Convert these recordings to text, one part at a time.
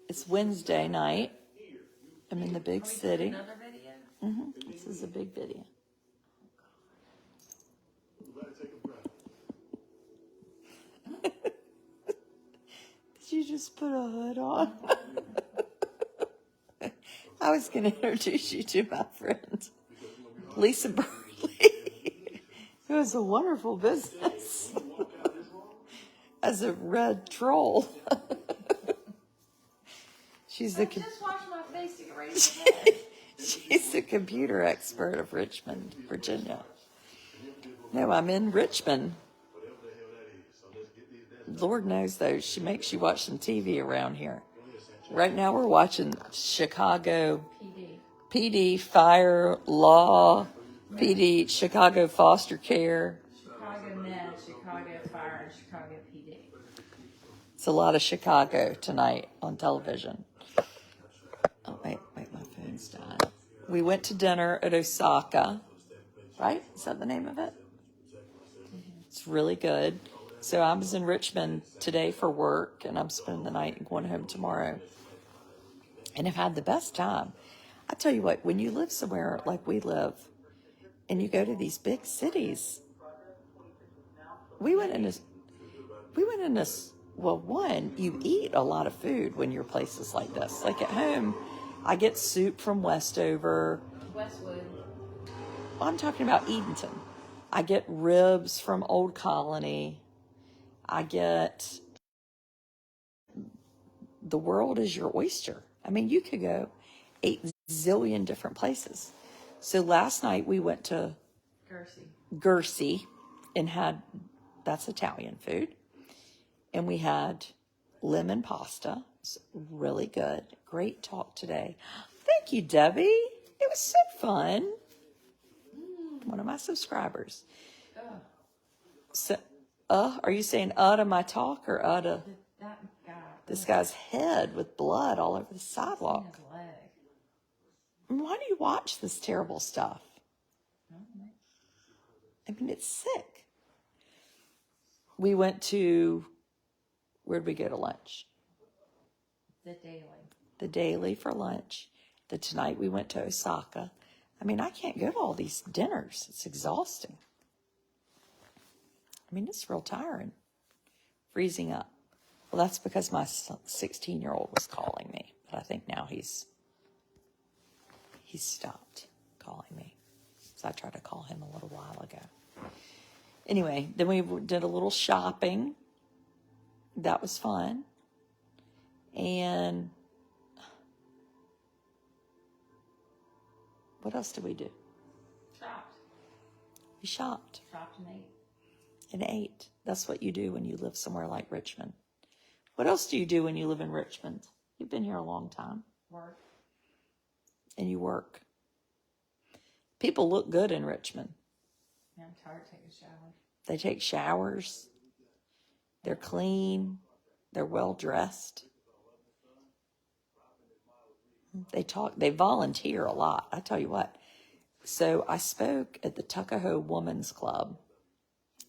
It's Wednesday night. I'm in the big city. Another video? This is a big video. Did you just put a hood on? I was going to introduce you to my friend, Lisa Burley, who has a wonderful business as a red troll. She's the Just wash my face to get ready for bed. she's the computer expert of Richmond, Virginia. No, I'm in Richmond. Lord knows, though, she makes you watch some TV around here. Right now we're watching Chicago PD, Fire, Law, PD, Chicago Foster Care. Chicago Med, Chicago Fire, and Chicago PD. It's a lot of Chicago tonight on television. Oh, wait, my phone's dying. We went to dinner at Osaka, right? Is that the name of it? It's really good. So I was in Richmond today for work, and I'm spending the night and going home tomorrow. And I've had the best time. I tell you what, when you live somewhere like we live, and you go to these big cities, we went in this, well, one, you eat a lot of food when you're places like this. Like at home, I get soup from Westover. Westwood. I'm talking about Edenton. I get ribs from Old Colony. I get, the world is your oyster. I mean, you could go 8 zillion different places. So last night we went to Gersi and had, that's Italian food. And we had lemon pasta. It's really good. Great talk today. Thank you, Debbie. It was so fun. One of my subscribers. So, are you saying to my talk or to That guy. this guy's head with blood all over the sidewalk? His leg. Why do you watch this terrible stuff? I mean, it's sick. We went to, where'd we go to lunch? The Daily. The Daily for lunch. Tonight we went to Osaka. I mean, I can't go to all these dinners. It's exhausting. I mean, it's real tiring. Freezing up. Well, that's because my 16-year-old was calling me. But I think now he's stopped calling me. So I tried to call him a little while ago. Anyway, then we did a little shopping. That was fun. And what else did we do? Shopped. We shopped. Shopped and ate. And ate. That's what you do when you live somewhere like Richmond. What else do you do when you live in Richmond? You've been here a long time. Work. And you work. People look good in Richmond. Yeah, I'm tired of taking a shower. They take showers. They're clean. They're well dressed. They talk. They volunteer a lot. I tell you what. So I spoke at the Tuckahoe Women's Club,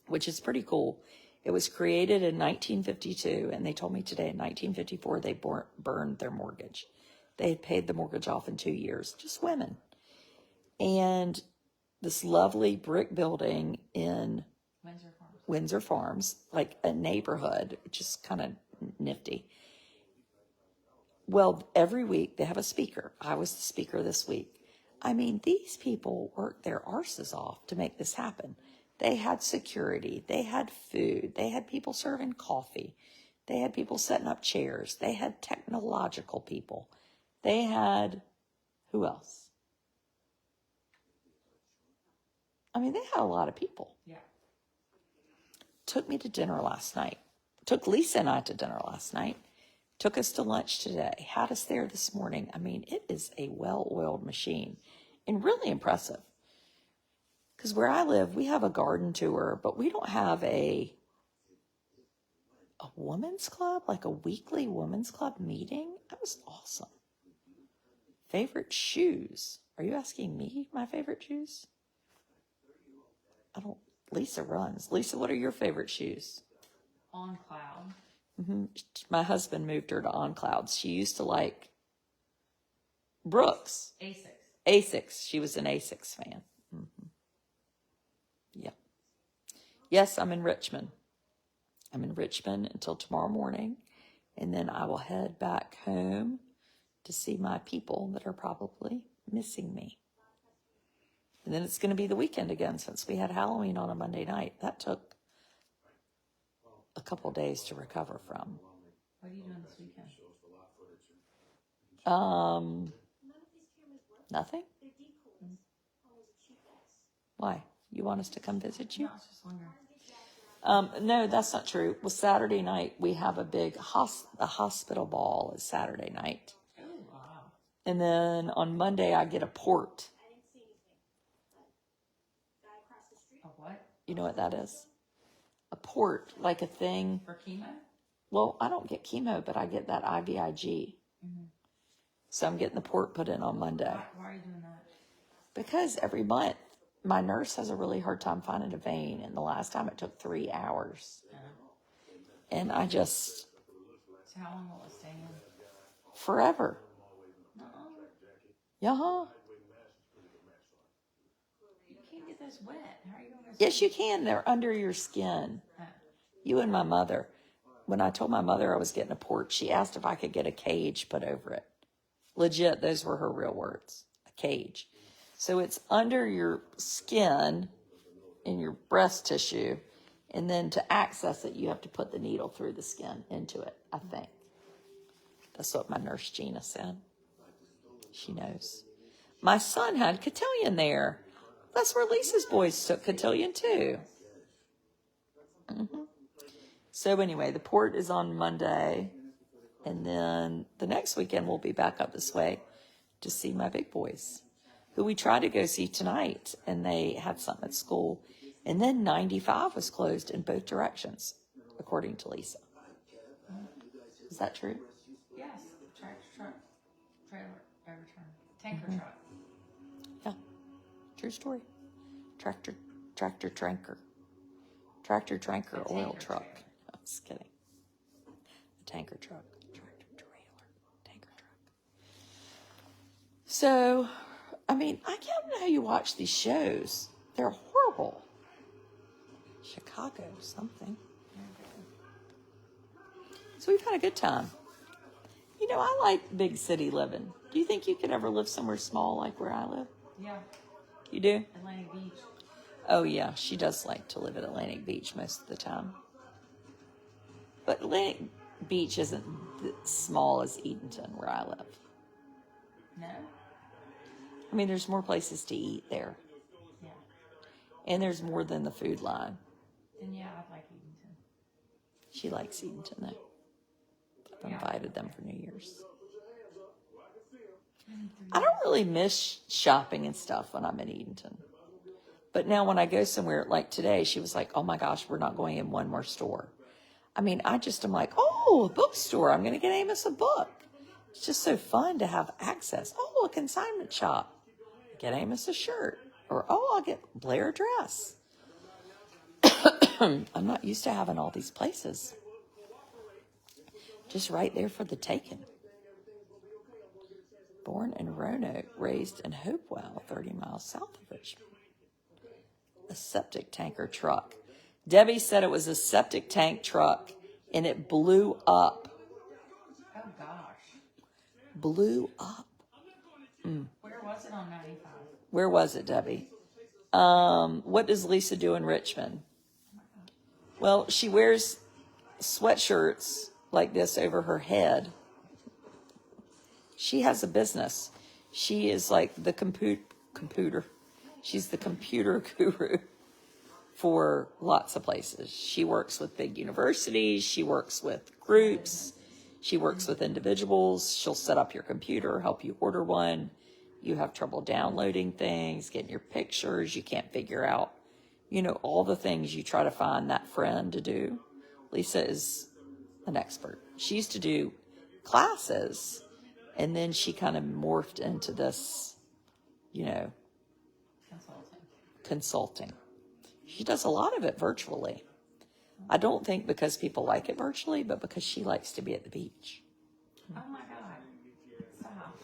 which is pretty cool. It was created in 1952, and they told me today in 1954 they burned their mortgage. They had paid the mortgage off in 2 years, just women. And this lovely brick building in Windsor Farms, like a neighborhood, which is kind of nifty. Well, every week they have a speaker. I was the speaker this week. I mean, these people worked their arses off to make this happen. They had security. They had food. They had people serving coffee. They had people setting up chairs. They had technological people. They had, who else? I mean, they had a lot of people. Yeah. Took me to dinner last night. Took Lisa and I to dinner last night. Took us to lunch today. Had us there this morning. I mean, it is a well-oiled machine and really impressive. Because where I live, we have a garden tour, but we don't have a women's club, like a weekly women's club meeting. That was awesome. Favorite shoes? Are you asking me my favorite shoes? Lisa runs. Lisa, what are your favorite shoes? On Cloud. My husband moved her to On Clouds. She used to like Brooks. Asics. Asics. She was an Asics fan. Yeah. Yes, I'm in Richmond. I'm in Richmond until tomorrow morning, and then I will head back home to see my people that are probably missing me. And then it's going to be the weekend again since we had Halloween on a Monday night. That took a couple days to recover from. What are you doing this weekend? Nothing. Why? You want us to come visit you? No, I was just wondering. No, that's not true. Well, Saturday night we have a big the hospital ball is Saturday night. Oh, wow. And then on Monday I get a port. A what? You know what that is? A port, like a thing. For chemo? Well, I don't get chemo, but I get that IVIG. So I'm getting the port put in on Monday. Why are you doing that? Because every month my nurse has a really hard time finding a vein, and the last time it took 3 hours. And I just... So how long will it stay in? Forever. Yeah. You can't get those wet. How are you going to... Yes, you can. They're under your skin. You and my mother. When I told my mother I was getting a port, she asked if I could get a cage put over it. Legit, those were her real words. A cage. So it's under your skin in your breast tissue, and then to access it, you have to put the needle through the skin into it, I think. That's what my nurse Gina said. She knows. My son had cotillion there. That's where Lisa's boys took cotillion too. So anyway, the port is on Monday, and then the next weekend we'll be back up this way to see my big boys, who we tried to go see tonight, and they had something at school. And then 95 was closed in both directions, according to Lisa. Is that true? Yes. Tractor truck. Trailer. Every turn. Tanker truck. Yeah. True story. Tractor tranker. Tractor tranker oil truck. I was kidding. A tanker truck. Tractor trailer. Tanker truck. So, I mean, I can't know how you watch these shows. They're horrible. Chicago something. So we've had a good time. You know, I like big city living. Do you think you could ever live somewhere small like where I live? Yeah. You do? Atlantic Beach. Oh, yeah. She does like to live at Atlantic Beach most of the time. But Atlantic Beach isn't as small as Edenton, where I live. No? I mean, there's more places to eat there. Yeah. And there's more than the food line. Then yeah, I'd like Edenton. She likes Edenton, though. I've invited them for New Year's. I don't really miss shopping and stuff when I'm in Edenton. But now when I go somewhere, like today, she was like, oh my gosh, we're not going in one more store. I mean, I just am like, oh, a bookstore. I'm going to get Amos a book. It's just so fun to have access. Oh, a consignment shop. Get Amos a shirt. Or, oh, I'll get Blair a dress. I'm not used to having all these places. Just right there for the taking. Born in Roanoke, raised in Hopewell, 30 miles south of Richmond. A septic tanker truck. Debbie said it was a septic tank truck, and it blew up. Oh, gosh. Blew up. Where was it on 95? Where was it, Debbie? What does Lisa do in Richmond? Well, she wears sweatshirts like this over her head. She has a business. She is like the computer. She's the computer guru for lots of places. She works with big universities. She works with groups. She works with individuals. She'll set up your computer, help you order one. You have trouble downloading things, getting your pictures. You can't figure out, you know, all the things you try to find that friend to do. Lisa is an expert. She used to do classes, and then she kind of morphed into this, you know, consulting. She does a lot of it virtually. I don't think because people like it virtually, but because she likes to be at the beach. Oh my God. Stop.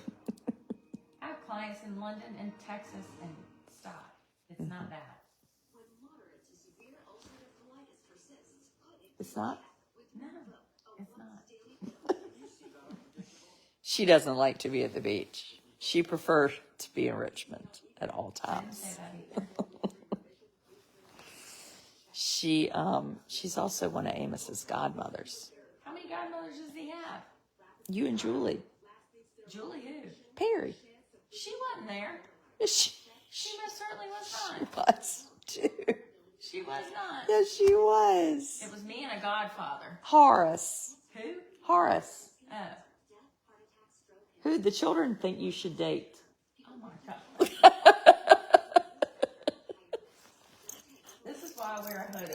I have clients in London and Texas and stop. It's not that. It's not? No, it's not. She doesn't like to be at the beach. She prefers to be in Richmond at all I didn't say times. that either. She's also one of Amos's godmothers. How many godmothers does he have? You and Julie. Julie who? Perry. She wasn't there. She She most certainly was not. was too. She was not. Yes, she was. It was me and a godfather. Horace. Who? Horace. Oh. Who the children think you should date. Oh my God. This is why I wear a hoodie.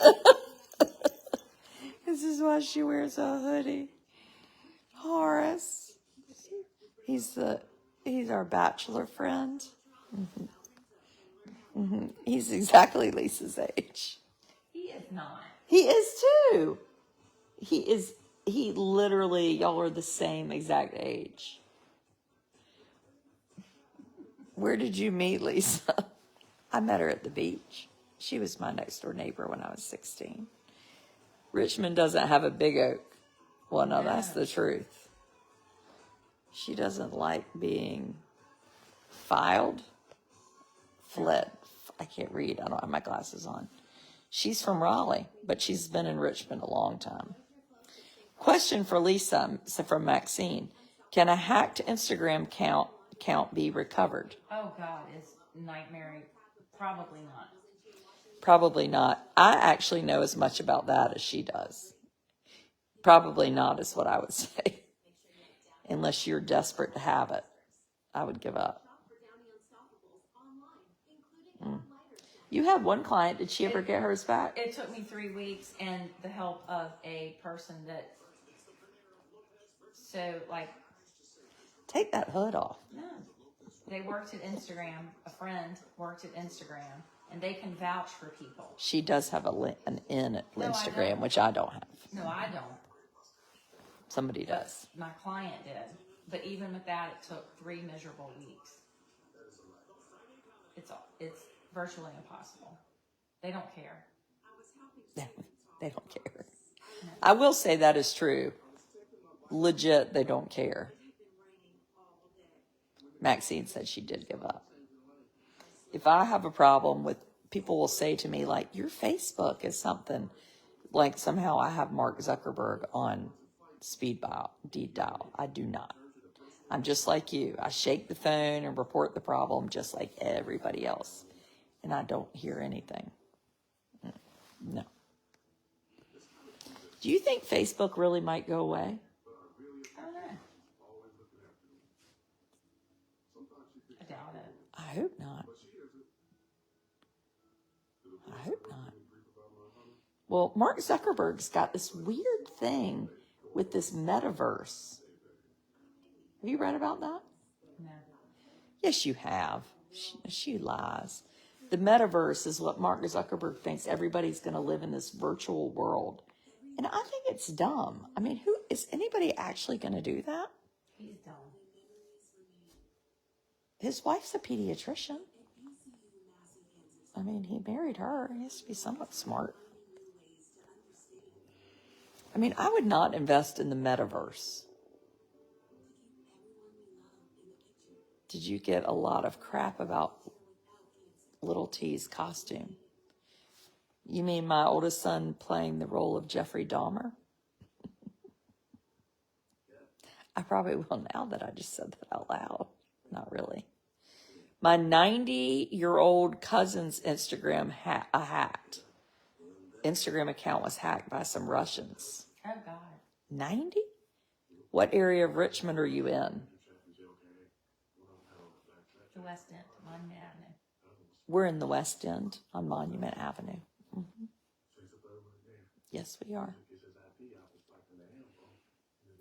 This is why she wears a hoodie. Horace. He's our bachelor friend. Mm-hmm. Mm-hmm. He's exactly Lisa's age. He is not. He is too. He literally, y'all are the same exact age. Where did you meet Lisa? I met her at the beach. She was my next door neighbor when I was 16. Richmond doesn't have a big oak. Well, no, that's the truth. She doesn't like being fled. I can't read. I don't have my glasses on. She's from Raleigh, but she's been in Richmond a long time. Question for Lisa from Maxine. Can a hacked Instagram account be recovered? Oh God, it's nightmare. Probably not. Probably not. I actually know as much about that as she does. Probably not is what I would say. Unless you're desperate to have it, I would give up. You had one client. Did she ever get hers back? It took me 3 weeks and the help of a person that, Take that hood off. no. They worked at Instagram. A friend worked at Instagram, and they can vouch for people. She does have an in at No, I Instagram, don't. which I don't have. No, I don't. Somebody But does. my client did. But even with that, it took 3 miserable weeks. It's virtually impossible. They don't care. They don't care. I will say that is true. Legit, they don't care. Maxine said she did give up. If I have a problem with, people will say to me, like, your Facebook is something, like somehow I have Mark Zuckerberg on speed dial. I do not. I'm just like you. I shake the phone and report the problem just like everybody else. And I don't hear anything. No. Do you think Facebook really might go away? I don't know. I doubt it. I hope not. I hope not. Well, Mark Zuckerberg's got this weird thing with this metaverse. Have you read about that? No. Yes, you have. She lies. The metaverse is what Mark Zuckerberg thinks everybody's going to live in this virtual world. And I think it's dumb. I mean, is anybody actually going to do that? He's dumb. His wife's a pediatrician. I mean, he married her. He has to be somewhat smart. I mean, I would not invest in the metaverse. Did you get a lot of crap about Little T's costume? You mean my oldest son playing the role of Jeffrey Dahmer? I probably will now that I just said that out loud. Not really. My 90-year-old cousin's Instagram account was hacked by some Russians. Oh God. 90? What area of Richmond are you in? The West End, Monument Avenue. We're in the West End on Monument Avenue. Mm-hmm. Yes, we are.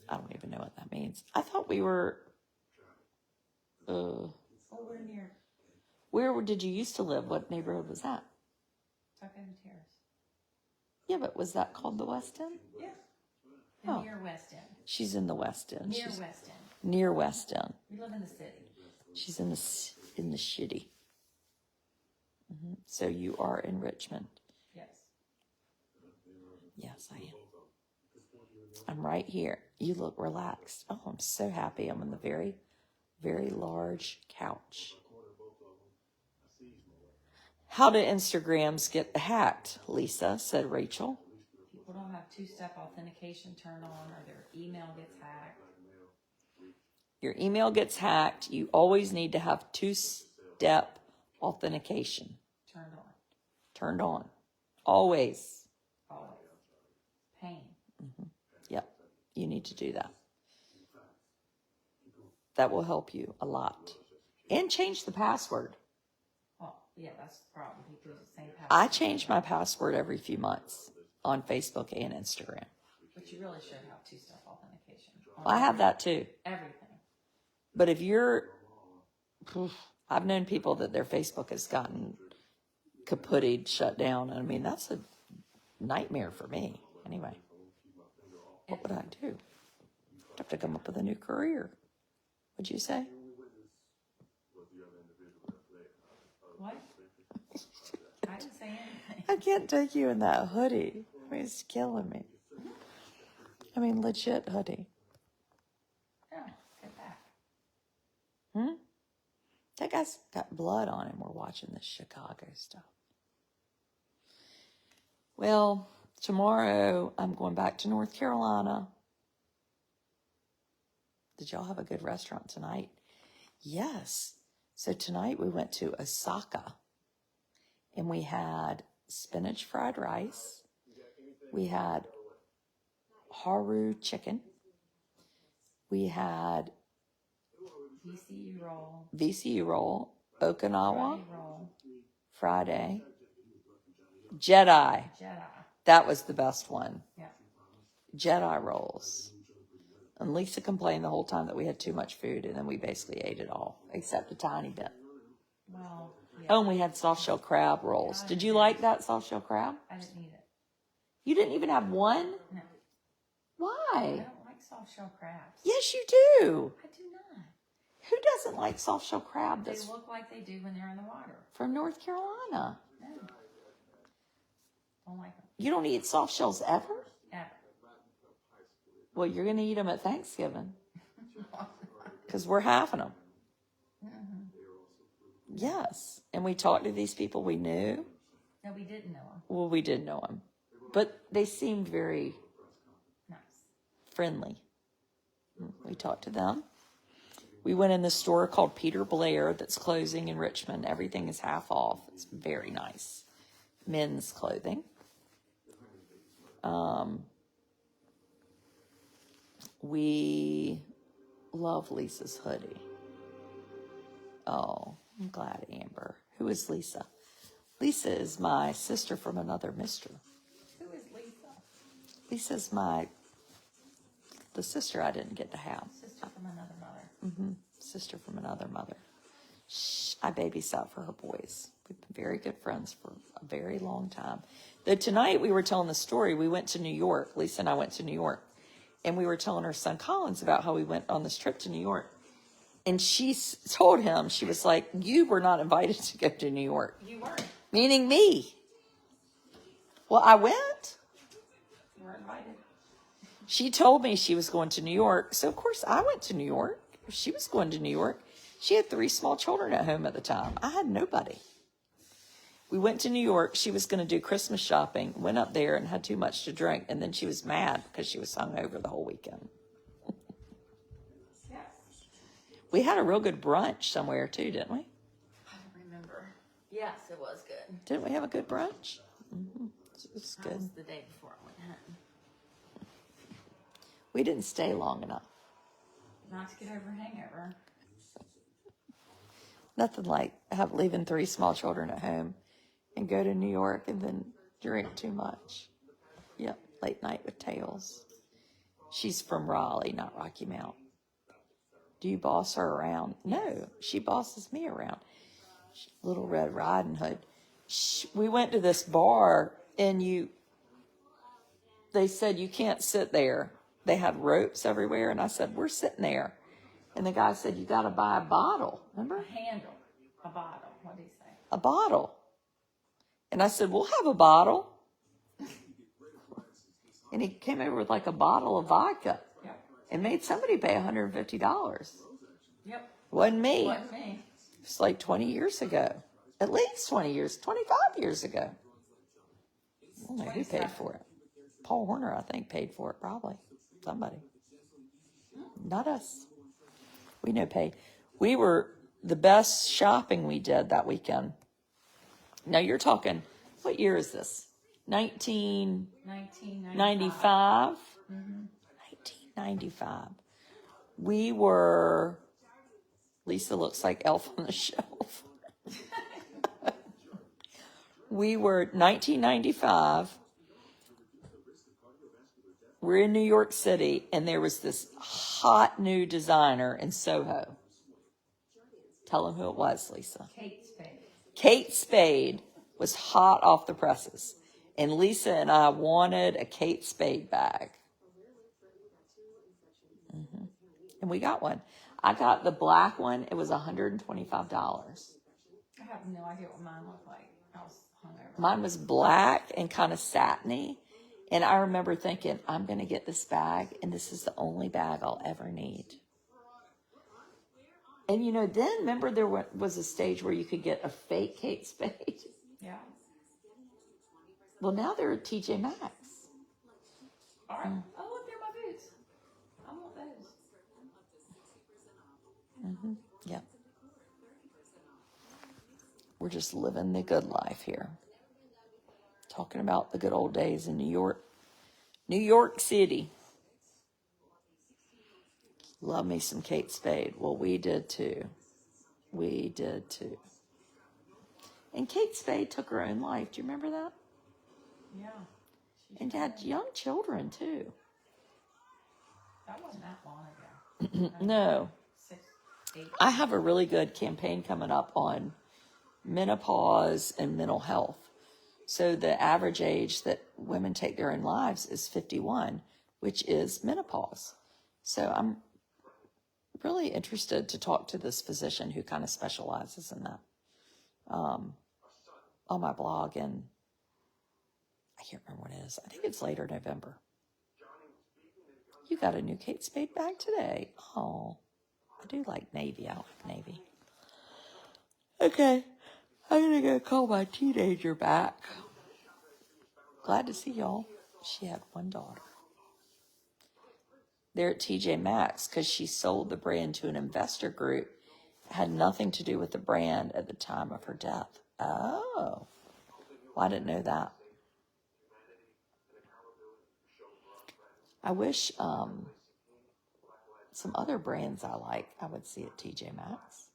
I don't even know what that means. I thought we were... We're near Where did you usse to live? What neighborhood was that? Tuck Into Terrace. Yeah, but was that called the West End? Yeah. Oh. Near West End. She's in the West End. Near She's West End. near West End. We live in the city. She's in the shitty. So you are in Richmond. Yes. Yes, I am. I'm right here. You look relaxed. Oh, I'm so happy. I'm on the very, very large couch. How do Instagrams get hacked, Lisa? Said Rachel. People don't have two-step authentication turned on, or their email gets hacked. Your email gets hacked. You always need to have two-step authentication Turned on. turned on. Always. Always. Pain. Yep. You need to do that. That will help you a lot. And change the password. Well, yeah, that's the problem. People use the same password. I change my password every few months on Facebook and Instagram. But you really should have two-step authentication. I have that too. Everything. But if you're, I've known people that their Facebook has gotten kaputtied, shut down. I mean, that's a nightmare for me. Anyway, what would I do? I'd have to come up with a new career. What'd you say? What? I didn't say anything. I can't take you in that hoodie. I mean, it's killing me. I mean, legit hoodie. Oh, get back. That guy's got blood on him. We're watching this Chicago stuff. Well, tomorrow I'm going back to North Carolina. Did y'all have a good restaurant tonight? Yes. So tonight we went to Osaka and we had spinach fried rice. We had haru chicken. We had VCU roll, Okinawa, Friday, Jedi. That was the best one. Yeah. Jedi rolls. And Lisa complained the whole time that we had too much food, and then we basically ate it all, except a tiny bit. Well, yeah. Oh, and we had soft shell crab rolls. Did you like that soft shell crab? I didn't eat it. You didn't even have one? No. Why? I don't like soft shell crabs. Yes, you do. I do not. Who doesn't like soft shell crab? They That's look like they do when they're in the water. from North Carolina. No. Don't like them. You don't eat soft shells ever? Ever. Well, you're going to eat them at Thanksgiving because we're having them. Yes. And we talked to these people we knew. No, we didn't know them. Well, we did know them. But they seemed very Nice. friendly. We talked to them. We went in the store called Peter Blair that's closing in Richmond. Everything is half off. It's very nice. Men's clothing. We love Lisa's hoodie. Oh, I'm glad, Amber. Who is Lisa? Lisa is my sister from another mister. Who is Lisa? Lisa's the sister I didn't get to have. Sister from another mother. Sister from another mother. I babysat for her boys. We've been very good friends for a very long time. Though tonight we were telling the story. We went to New York. Lisa and I went to New York. And we were telling her son Collins about how we went on this trip to New York. And she told him, she was like, you were not invited to go to New York. You weren't. Meaning me. Well, I went. You were invited. She told me she was going to New York. So, of course, I went to New York. She was going to New York. She had 3 small children at home at the time. I had nobody. We went to New York. She was going to do Christmas shopping, went up there and had too much to drink. And then she was mad because she was hungover the whole weekend. Yes. We had a real good brunch somewhere too, didn't we? I don't remember. Yes, it was good. Didn't we have a good brunch? It's That good. was the day before I went hunting. We didn't stay long enough. Not to get over hangover. Nothing like leaving 3 small children at home and go to New York and then drink too much. Yep, late night with Tails. She's from Raleigh, not Rocky Mount. Do you boss her around? No, she bosses me around. Little Red Riding Hood. We went to this bar and they said, you can't sit there. They had ropes everywhere. And I said, we're sitting there. And the guy said, you got to buy a bottle. Remember? A handle. A bottle. What did he say? A bottle. And I said, we'll have a bottle. And he came over with like a bottle of vodka. Yep. And made somebody pay $150. Yep. Wasn't me. Wasn't me. It's like 20 years ago. At least 20 years, 25 years ago. I don't know who paid for it. Paul Horner, I think, paid for it, probably. Somebody. Not us. We no pay. We were the best shopping we did that weekend. Now you're talking, what year is this? 1995? 1995. We were, Lisa looks like Elf on the Shelf. We were 1995. We're in New York City, and there was this hot new designer in Soho. Tell them who it was, Lisa. Kate Spade. Kate Spade was hot off the presses. And Lisa and I wanted a Kate Spade bag. And we got one. I got the black one. It was $125. I have no idea what mine looked like. I was hungover. Mine was black and kind of satiny. And I remember thinking, I'm going to get this bag, and this is the only bag I'll ever need. And, you know, then remember there was a stage where you could get a fake Kate Spade? Yeah. Well, now they're at TJ Maxx. All right. Oh, look, they're my boots. I want those. Yep. We're just living the good life here. Talking about the good old days in New York. New York City. Love me some Kate Spade. Well, we did too. We did too. And Kate Spade took her own life. Do you remember that? Yeah. And had young children too. That wasn't that long ago. No. 6, 8. I have a really good campaign coming up on menopause and mental health. So the average age that women take their own lives is 51, which is menopause. So I'm really interested to talk to this physician who kind of specializes in that on my blog, and I can't remember what it is. I think it's later November. You got a new Kate Spade bag today. Oh, I do like navy. I like navy. Okay, I'm going to go call my teenager back. Glad to see y'all. She had one daughter. They're at TJ Maxx because she sold the brand to an investor group. It had nothing to do with the brand at the time of her death. Oh, well, I didn't know that. I wish some other brands I like I would see at TJ Maxx.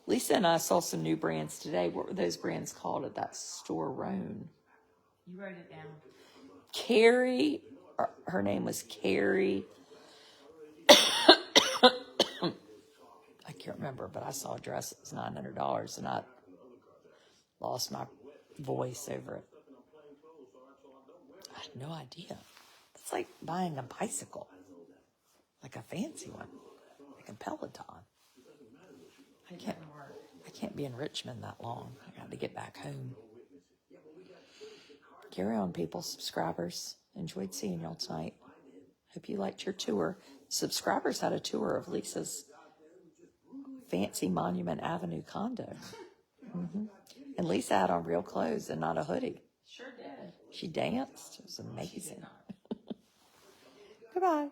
Lisa and I saw some new brands today. What were those brands called at that store, Roan? You wrote it down. Carrie, her name was Carrie. I can't remember, but I saw a dress that was $900, and I lost my voice over it. I had no idea. It's like buying a bicycle, like a fancy one, like a Peloton. I can't be in Richmond that long. I got to get back home. Carry on, people, subscribers. Enjoyed seeing y'all tonight. Hope you liked your tour. Subscribers had a tour of Lisa's fancy Monument Avenue condo. And Lisa had on real clothes and not a hoodie. Sure did. She danced. It was amazing. Goodbye.